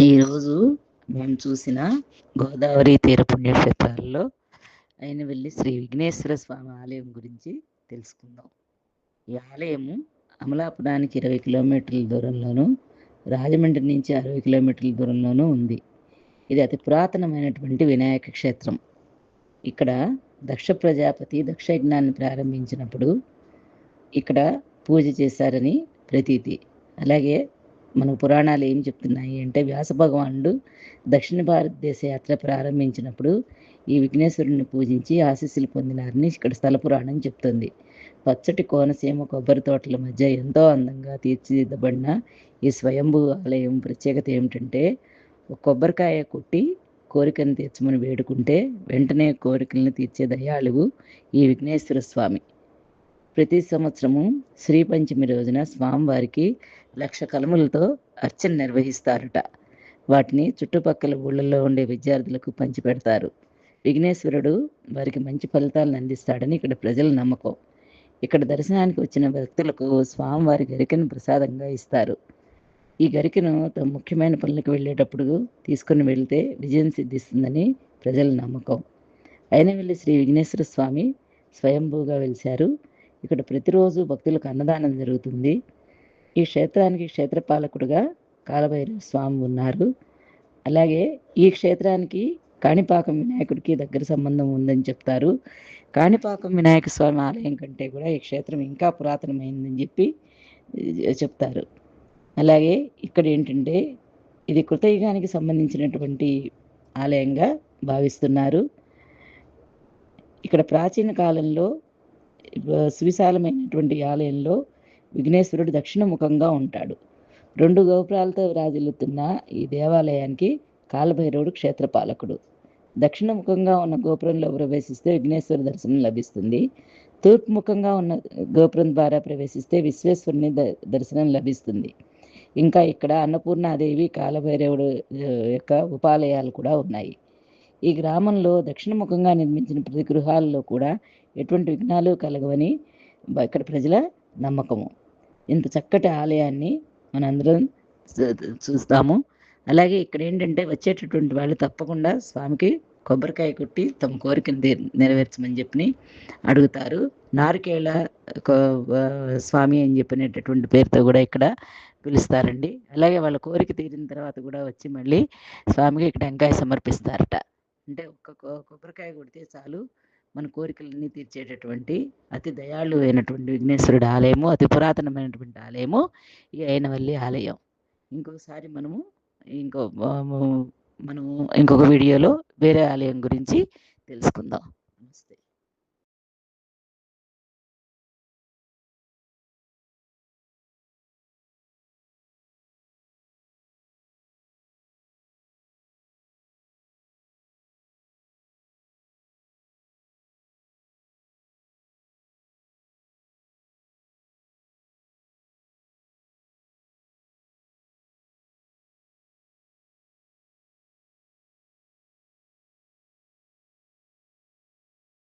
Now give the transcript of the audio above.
ఈరోజు మేము చూసిన గోదావరి తీర పుణ్యక్షేత్రాల్లో అయినవెల్లి శ్రీ విఘ్నేశ్వర స్వామి ఆలయం గురించి తెలుసుకుందాం. ఈ ఆలయము అమలాపురానికి 20 కిలోమీటర్ల దూరంలోను, రాజమండ్రి నుంచి 60 కిలోమీటర్ల దూరంలోనూ ఉంది. ఇది అతి పురాతనమైనటువంటి వినాయక క్షేత్రం. ఇక్కడ దక్ష ప్రజాపతి దక్షయజ్ఞాన్ని ప్రారంభించినప్పుడు ఇక్కడ పూజ చేశారని ప్రతీతి. అలాగే మన పురాణాలు ఏం చెప్తున్నాయి అంటే, వ్యాస భగవానుడు దక్షిణ భారతదేశ యాత్ర ప్రారంభించినప్పుడు ఈ విఘ్నేశ్వరుని పూజించి ఆశీస్సులు పొందినారని ఇక్కడ స్థల పురాణం చెప్తుంది. పచ్చటి కోనసీమ కొబ్బరి తోటల మధ్య ఎంతో అందంగా తీర్చిదిద్దబడిన ఈ స్వయంభూ ఆలయం ప్రత్యేకత ఏమిటంటే, ఒక కొబ్బరికాయ కొట్టి కోరికను తీర్చమని వేడుకుంటే వెంటనే కోరికలను తీర్చే దయాళువు ఈ విఘ్నేశ్వర స్వామి. ప్రతి సంవత్సరము శ్రీ పంచమి రోజున స్వామివారికి 1,00,000 కలములతో అర్చన నిర్వహిస్తారట. వాటిని చుట్టుపక్కల ఊళ్ళల్లో ఉండే విద్యార్థులకు పంచిపెడతారు. విఘ్నేశ్వరుడు వారికి మంచి ఫలితాలను అందిస్తాడని ఇక్కడ ప్రజల నమ్మకం. ఇక్కడ దర్శనానికి వచ్చిన భక్తులకు స్వామివారి గరికను ప్రసాదంగా ఇస్తారు. ఈ గరికను తమ ముఖ్యమైన పనులకు వెళ్ళేటప్పుడు తీసుకుని వెళ్తే విజయం సిద్ధిస్తుందని ప్రజల నమ్మకం. అయినవెల్లి శ్రీ విఘ్నేశ్వర స్వామి స్వయంభూగా వెలిశారు. ఇక్కడ ప్రతిరోజు భక్తులకు అన్నదానం జరుగుతుంది. ఈ క్షేత్రానికి క్షేత్రపాలకుడుగా కాలభైరవ స్వామి ఉన్నారు. అలాగే ఈ క్షేత్రానికి కాణిపాకం వినాయకుడికి దగ్గర సంబంధం ఉందని చెప్తారు. కాణిపాకం వినాయక స్వామి ఆలయం కంటే కూడా ఈ క్షేత్రం ఇంకా పురాతనమైందని చెప్పి చెప్తారు. అలాగే ఇక్కడ ఏంటంటే, ఇది కృతయుగానికి సంబంధించినటువంటి ఆలయంగా భావిస్తున్నారు. ఇక్కడ ప్రాచీన కాలంలో సువిశాలమైనటువంటి ఆలయంలో విఘ్నేశ్వరుడు దక్షిణముఖంగా ఉంటాడు. 2 గోపురాలతో విరాజిల్లుతున్న ఈ దేవాలయానికి కాలభైరవుడు క్షేత్రపాలకుడు. దక్షిణముఖంగా ఉన్న గోపురంలో ప్రవేశిస్తే విఘ్నేశ్వర దర్శనం లభిస్తుంది. తూర్పుముఖంగా ఉన్న గోపురం ద్వారా ప్రవేశిస్తే విశ్వేశ్వరుని దర్శనం లభిస్తుంది. ఇంకా ఇక్కడ అన్నపూర్ణాదేవి కాలభైరవుడు యొక్క ఉపాలయాలు కూడా ఉన్నాయి. ఈ గ్రామంలో దక్షిణముఖంగా నిర్మించిన ప్రతి గృహాల్లో కూడా ఎటువంటి విఘ్నాలు కలగవని ఇక్కడ ప్రజల నమ్మకము. ఇంత చక్కటి ఆలయాన్ని మనందరం చూస్తాము. అలాగే ఇక్కడ ఏంటంటే, వచ్చేటటువంటి వాళ్ళు తప్పకుండా స్వామికి కొబ్బరికాయ కొట్టి తమ కోరికను నెరవేర్చమని చెప్పి అడుగుతారు. నారికేళ స్వామి అని చెప్పినటువంటి పేరుతో కూడా ఇక్కడ పిలుస్తారండి. అలాగే వాళ్ళ కోరిక తీరిన తర్వాత కూడా వచ్చి మళ్ళీ స్వామికి ఇక్కడ టెంకాయ సమర్పిస్తారట. అంటే ఒక్క కొబ్బరికాయ కొడితే చాలు మన కోరికలన్నీ తీర్చేటటువంటి అతి దయాళు అయినటువంటి విఘ్నేశ్వరుడు ఆలయము, అతి పురాతనమైనటువంటి ఆలయము ఈ అయినవల్లి ఆలయం. ఇంకొకసారి మనము ఇంకొక వీడియోలో వేరే ఆలయం గురించి తెలుసుకుందాం. నమస్తే.